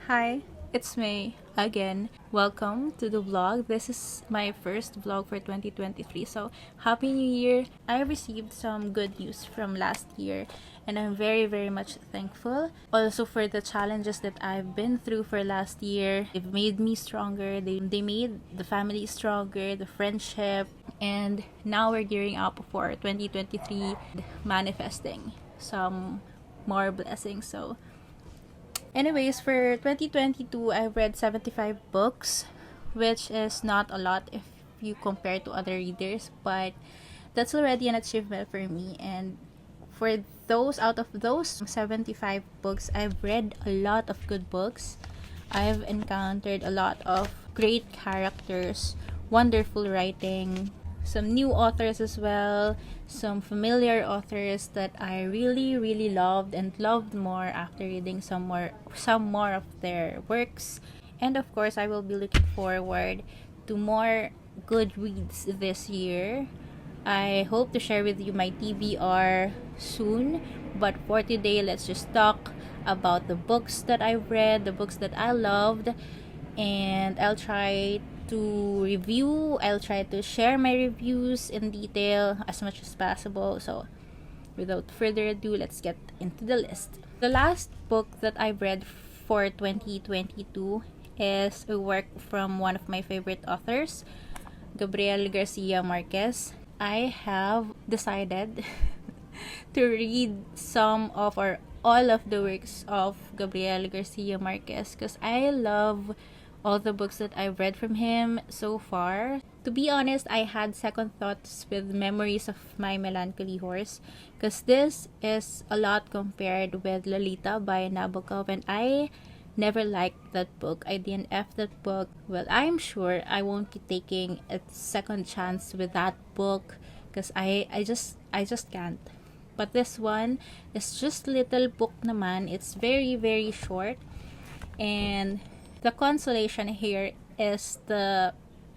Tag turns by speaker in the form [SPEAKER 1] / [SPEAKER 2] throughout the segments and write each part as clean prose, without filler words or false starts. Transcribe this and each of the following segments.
[SPEAKER 1] Hi, it's May again. Welcome to the vlog. This is my first vlog for 2023. So, Happy New Year. I received some good news from last year and I'm very much thankful. Also for the challenges that I've been through for last year. They've made me stronger. They made the family stronger, the friendship, and now we're gearing up for 2023 manifesting some more blessings. So, anyways, for 2022, I've read 75 books, which is not a lot if you compare to other readers, but that's already an achievement for me. And for those out of those 75 books, I've read a lot of good books. I've encountered a lot of great characters, wonderful writing, some new authors as well, some familiar authors that I really loved and loved more after reading some more of their works. And of course, I will be looking forward to more good reads this year. I hope to share with you my TBR soon, but for today, let's just talk about the books that I've read, the books that I loved, and I'll try to share my reviews in detail as much as possible. So, without further ado, let's get into the list. The last book that I've read for 2022 is a work from one of my favorite authors, Gabriel Garcia Marquez. I have decided to read some of or all of the works of Gabriel Garcia Marquez because I love all the books that I've read from him so far. To be honest, I had second thoughts with Memories of My Melancholy Horse because this is a lot compared with Lolita by Nabokov, and I never liked that book. I DNF that book. Well, I'm sure I won't be taking a second chance with that book because I just can't. But this one is just little book naman. It's very short, and the consolation here is the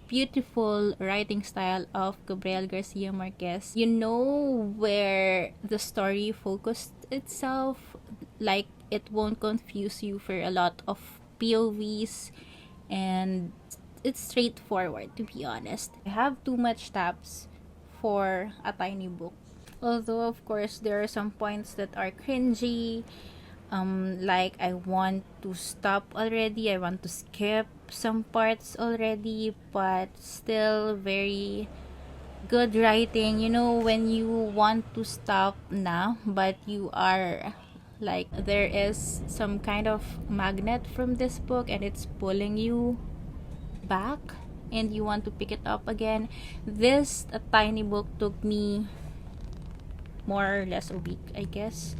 [SPEAKER 1] beautiful writing style of Gabriel Garcia Marquez. You know where the story focused itself, like it won't confuse you for a lot of POVs, and it's straightforward, to be honest. I have too much tabs for a tiny book. Although of course there are some points that are cringy, like I want to stop already, I want to skip some parts already, but still very good writing. You know, when you want to stop now, but you are like, there is some kind of magnet from this book and it's pulling you back and you want to pick it up again. This a tiny book took me more or less a week, I guess.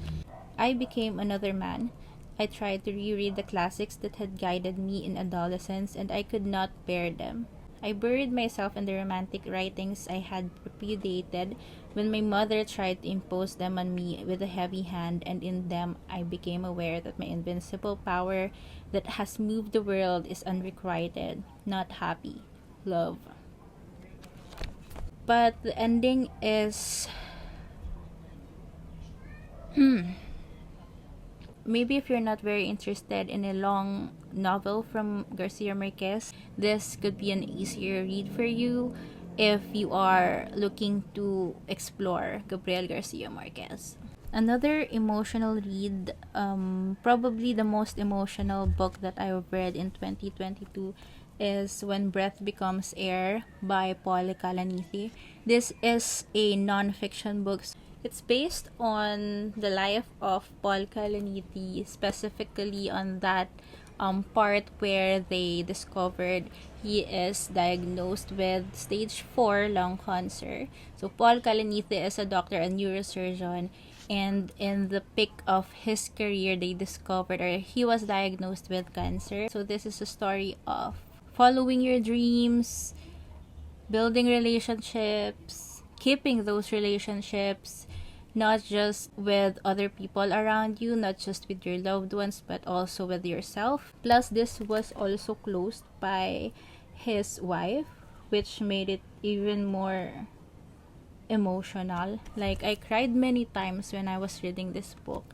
[SPEAKER 1] I became another man. I tried to reread the classics that had guided me in adolescence, and I could not bear them. I buried myself in the romantic writings I had repudiated when my mother tried to impose them on me with a heavy hand, and in them I became aware that my invincible power that has moved the world is unrequited, not happy. Love. But the ending is maybe if you're not very interested in a long novel from Garcia Marquez, this could be an easier read for you if you are looking to explore Gabriel Garcia Marquez. Another emotional read, probably the most emotional book that I've read in 2022, is When Breath Becomes Air by Paul Kalanithi. This is a non-fiction book. It's based on the life of Paul Kalanithi, specifically on that part where they discovered he is diagnosed with stage 4 lung cancer. So Paul Kalanithi is a doctor, a neurosurgeon, and in the peak of his career, they discovered, or he was diagnosed with cancer. So this is a story of following your dreams, building relationships, keeping those relationships, not just with other people around you, not just with your loved ones, but also with yourself. Plus, this was also closed by his wife, which made it even more emotional. Like, I cried many times when I was reading this book.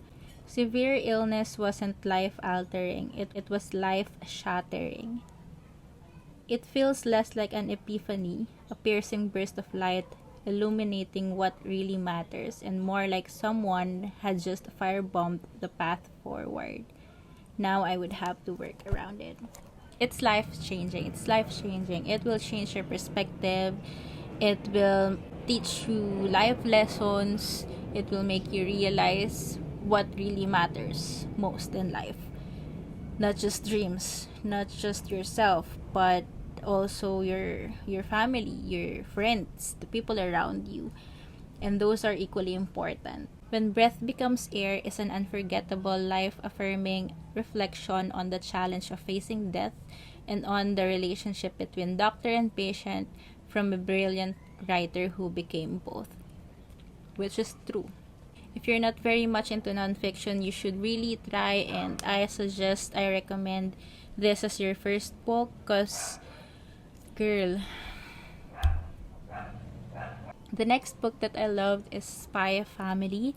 [SPEAKER 1] Severe illness wasn't life-altering, it was life-shattering. It feels less like an epiphany, a piercing burst of light illuminating what really matters, and more like someone had just firebombed the path forward. Now I would have to work around it. It's life-changing. It's life-changing. It will change your perspective. It will teach you life lessons. It will make you realize what really matters most in life. Not just dreams, not just yourself, but also your family, your friends, the people around you. And those are equally important. When Breath Becomes Air is an unforgettable, life-affirming reflection on the challenge of facing death and on the relationship between doctor and patient from a brilliant writer who became both. Which is true. If you're not very much into nonfiction, you should really try, and I recommend this as your first book because, girl, the next book that I loved is Spy Family.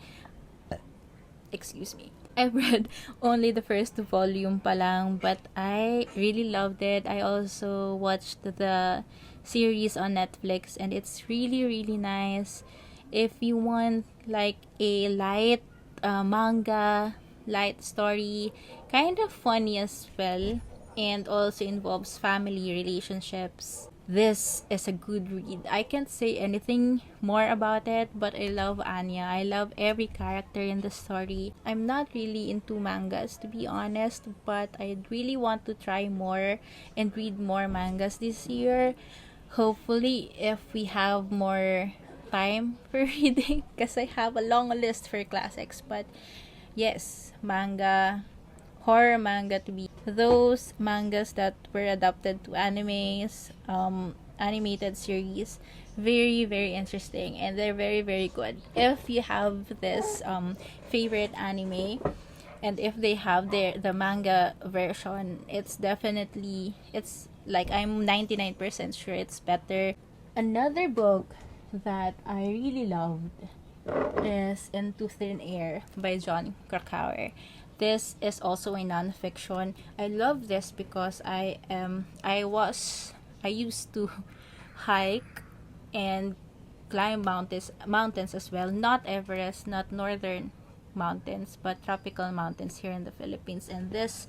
[SPEAKER 1] Excuse me. I've read only the first volume pa lang, but I really loved it. I also watched the series on Netflix, and it's really, really nice. If you want like a light manga, light story, kind of funny as well, and also involves family relationships, this is a good read. I can't say anything more about it, but I love Anya. I love every character in the story. I'm not really into mangas, to be honest, but I really want to try more and read more mangas this year. Hopefully, if we have more time for reading, because I have a long list for classics. But yes, manga, horror manga to be those mangas that were adapted to animes, animated series, very, very interesting, and they're very, very good. If you have this favorite anime, and if they have the manga version, it's like I'm 99% sure it's better. Another book that I really loved is Into Thin Air by John Krakauer. This is also a non-fiction. I love this because I used to hike and climb mountains as well. Not Everest, not northern mountains, but tropical mountains here in the Philippines, and this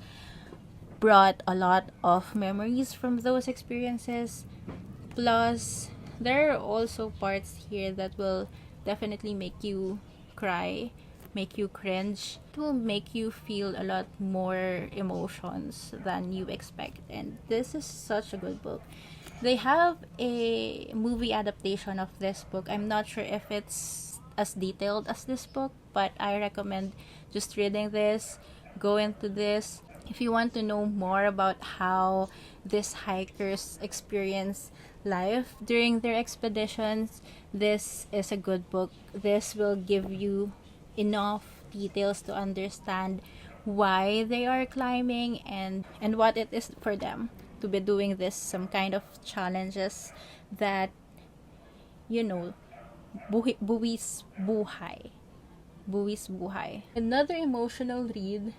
[SPEAKER 1] brought a lot of memories from those experiences. Plus, there are also parts here that will definitely make you cry, make you cringe, to make you feel a lot more emotions than you expect. And this is such a good book. They have a movie adaptation of this book. I'm not sure if it's as detailed as this book, but I recommend just reading this, go into this. If you want to know more about how these hikers experience life during their expeditions, this is a good book. This will give you enough details to understand why they are climbing and what it is for them to be doing this, some kind of challenges that, you know, buwis buhay. Another emotional read.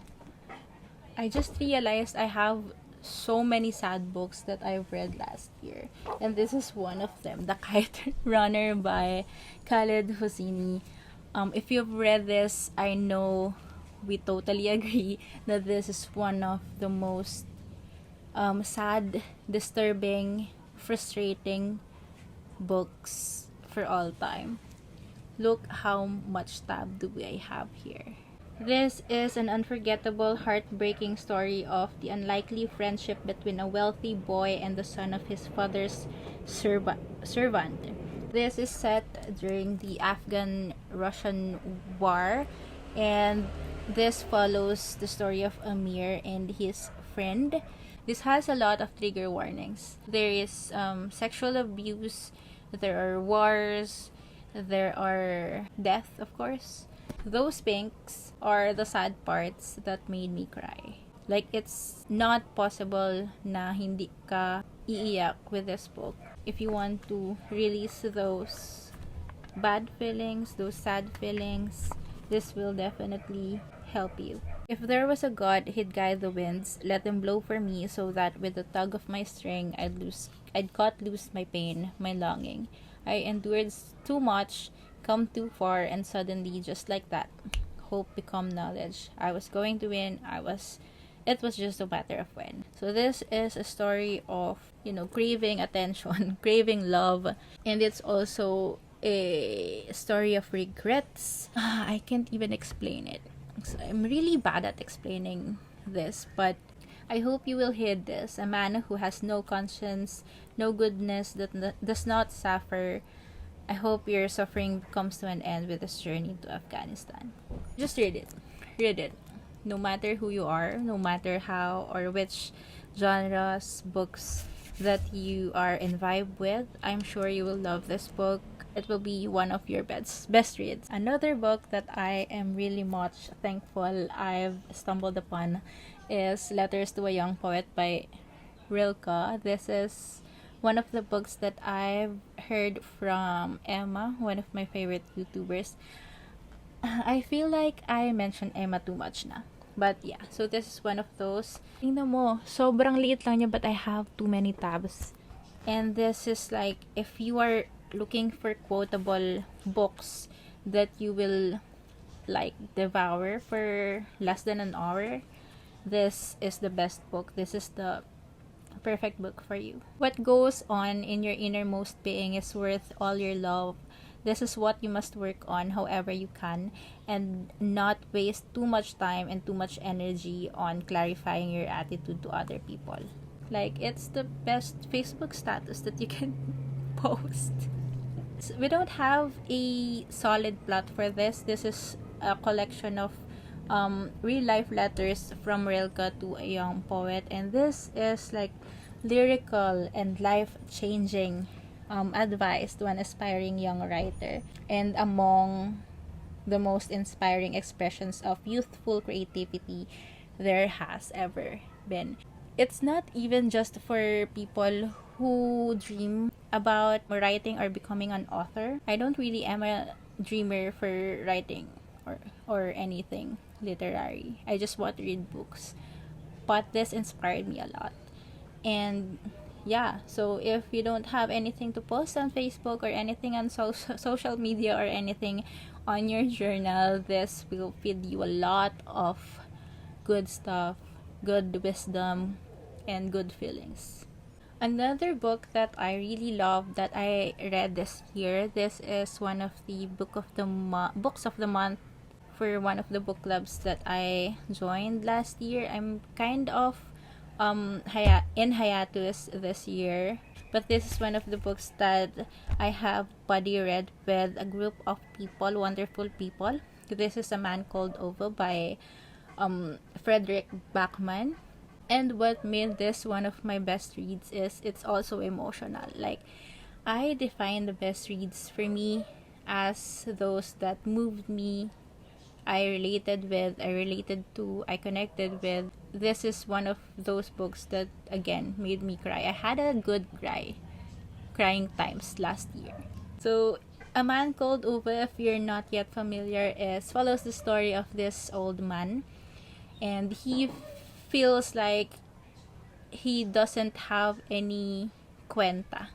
[SPEAKER 1] I just realized I have so many sad books that I've read last year, and this is one of them, The Kite Runner by Khaled Hosseini. If you've read this, I know we totally agree that this is one of the most sad, disturbing, frustrating books for all time. Look how much tab do I have here. This is an unforgettable, heartbreaking story of the unlikely friendship between a wealthy boy and the son of his father's servant. This is set during the Afghan-Russian War, and this follows the story of Amir and his friend. This has a lot of trigger warnings. There is sexual abuse, there are wars, there are death, of course. Those pinks are the sad parts that made me cry. Like, it's not possible na hindi ka iiyak with this book. If you want to release those bad feelings, those sad feelings, this will definitely help you. If there was a God, he'd guide the winds, let them blow for me, so that with a tug of my string, I'd cut loose my pain, my longing. I endured too much, come too far, and suddenly, just like that, hope become knowledge. I was going to win. It was just a matter of when. So this is a story of, craving attention, craving love, and it's also a story of regrets. I can't even explain it. So I'm really bad at explaining this, but I hope you will hear this. A man who has no conscience, no goodness, does not suffer. I hope your suffering comes to an end with this journey to Afghanistan. Just read it. Read it. No matter who you are, no matter how or which genres, books that you are in vibe with, I'm sure you will love this book. It will be one of your best reads. Another book that I am really much thankful I've stumbled upon is Letters to a Young Poet by Rilke. This is one of the books that I've heard from Emma, one of my favorite YouTubers. I feel like I mentioned Emma too much na. But yeah, so this is one of those. Tingnan mo, sobrang liit lang niya but I have too many tabs. And this is like, if you are looking for quotable books that you will like devour for less than an hour, this is the best book. This is the perfect book for you. What goes on in your innermost being is worth all your love. This is what you must work on however you can, and not waste too much time and too much energy on clarifying your attitude to other people. Like, it's the best Facebook status that you can post. We don't have a solid plot for this. This is a collection of real life letters from Rilke to a young poet, and this is like lyrical and life changing advice to an aspiring young writer, and among the most inspiring expressions of youthful creativity there has ever been. It's not even just for people who dream about writing or becoming an author. I don't really am a dreamer for writing or anything literary. I just want to read books. But this inspired me a lot. And yeah, so if you don't have anything to post on Facebook or anything on social media or anything on your journal, this will feed you a lot of good stuff, good wisdom, and good feelings. Another book that I really love that I read this year, this is one of the books of the month for one of the book clubs that I joined last year. I'm kind of in hiatus this year, but this is one of the books that I have buddy read with a group of people, wonderful people. This is A Man Called Ove by Frederick Backman. And what made this one of my best reads is it's also emotional. Like, I define the best reads for me as those that moved me, I related with, I related to, I connected with. This is one of those books that, again, made me cry. I had a good crying times last year. So, A Man Called Ove, if you're not yet familiar, follows the story of this old man. And he feels like he doesn't have any kwenta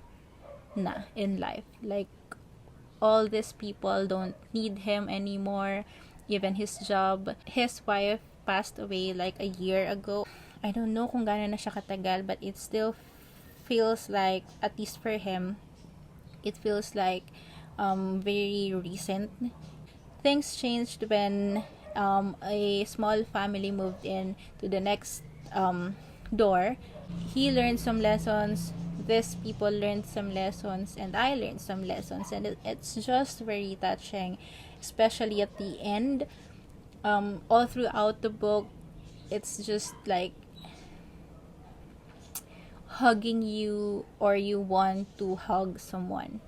[SPEAKER 1] na in life. Like, all these people don't need him anymore. Even his job. His wife passed away like a year ago. I don't know kung gaano na siya katagal, but it still feels like, at least for him, it feels like very recent. Things changed when a small family moved in to the next door. He learned some lessons, these people learned some lessons, and I learned some lessons, and it's just very touching, especially at the end. All throughout the book, it's just like hugging you, or you want to hug someone,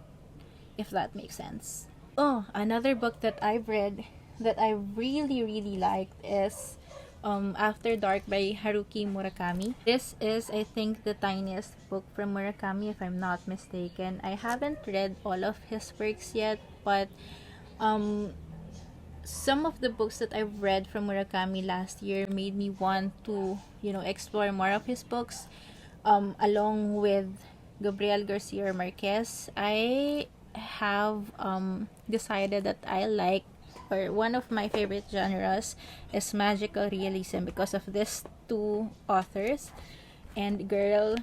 [SPEAKER 1] if that makes sense. Oh, another book that I've read that I really, really liked is After Dark by Haruki Murakami. This is, I think, the tiniest book from Murakami, if I'm not mistaken. I haven't read all of his works yet, but some of the books that I've read from Murakami last year made me want to, explore more of his books. Along with Gabriel Garcia or Marquez, I have decided that I like, or one of my favorite genres is magical realism because of these two authors. And girl,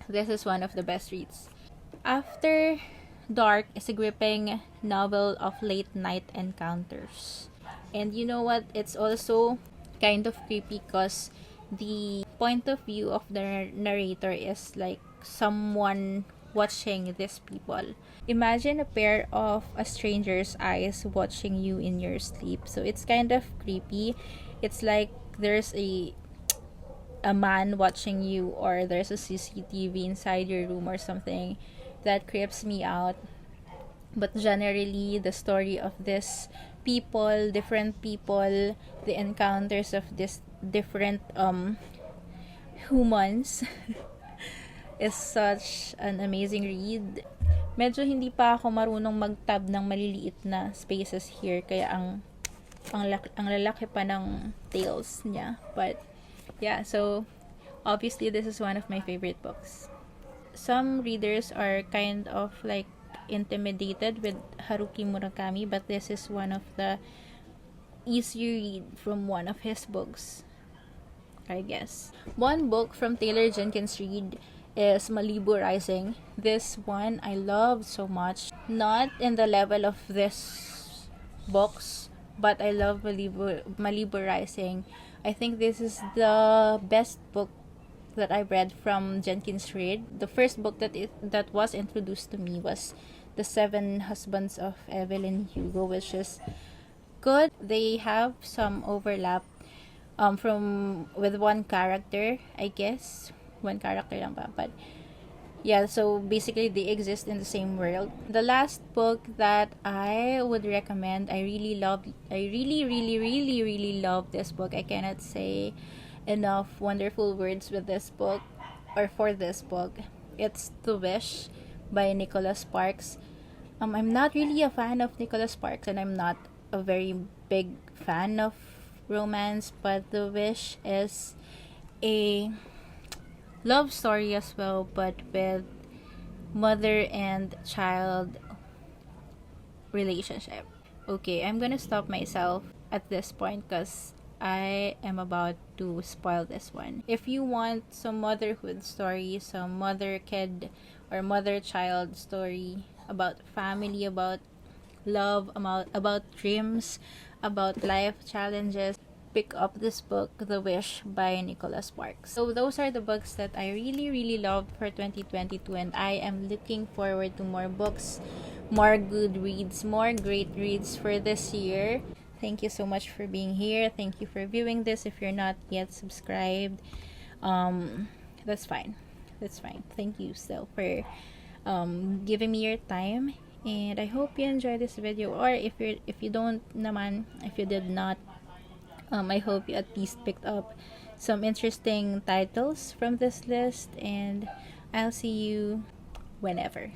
[SPEAKER 1] this is one of the best reads. After Dark is a gripping novel of late night encounters. And you know what? It's also kind of creepy because the point of view of the narrator is like someone watching these people. Imagine a pair of a stranger's eyes watching you in your sleep. So it's kind of creepy. It's like there's a man watching you, or there's a CCTV inside your room or something. That creeps me out. But generally, the story of this different people, the encounters of this different humans is such an amazing read. Medyo hindi pa ako marunong mag-tab ng maliliit na spaces here, kaya ang lalaki pa ng tales niya. But yeah, so obviously this is one of my favorite books. Some readers are kind of like intimidated with Haruki Murakami, but this is one of the easier read from one of his books, I guess. One book from Taylor Jenkins Reid is Malibu Rising. This one I love so much. Not in the level of this books, but I love Malibu Rising. I think this is the best book that I read from Jenkins Reid. The first book that was introduced to me was The Seven Husbands of Evelyn Hugo, which is good. They have some overlap with one character, I guess. One character lang ba? But yeah, so basically they exist in the same world. The last book that I would recommend, I really, really love this book. I cannot say enough wonderful words with this book, or for this book. It's The Wish by Nicholas Sparks. I'm not really a fan of Nicholas Sparks, and I'm not a very big fan of romance, but The Wish is a love story as well, but with mother and child relationship. Okay, I'm gonna stop myself at this point because I am about to spoil this one. If you want some motherhood story, some mother-kid or mother-child story about family, about love, about dreams, about life challenges, pick up this book, The Wish by Nicholas Sparks. So those are the books that I really loved for 2022, and I am looking forward to more books, more good reads, more great reads for this year. Thank you so much for being here. Thank you for viewing this. If you're not yet subscribed, that's fine. Thank you still for giving me your time, and I hope you enjoyed this video. Or if you did not, I hope you at least picked up some interesting titles from this list, and I'll see you whenever.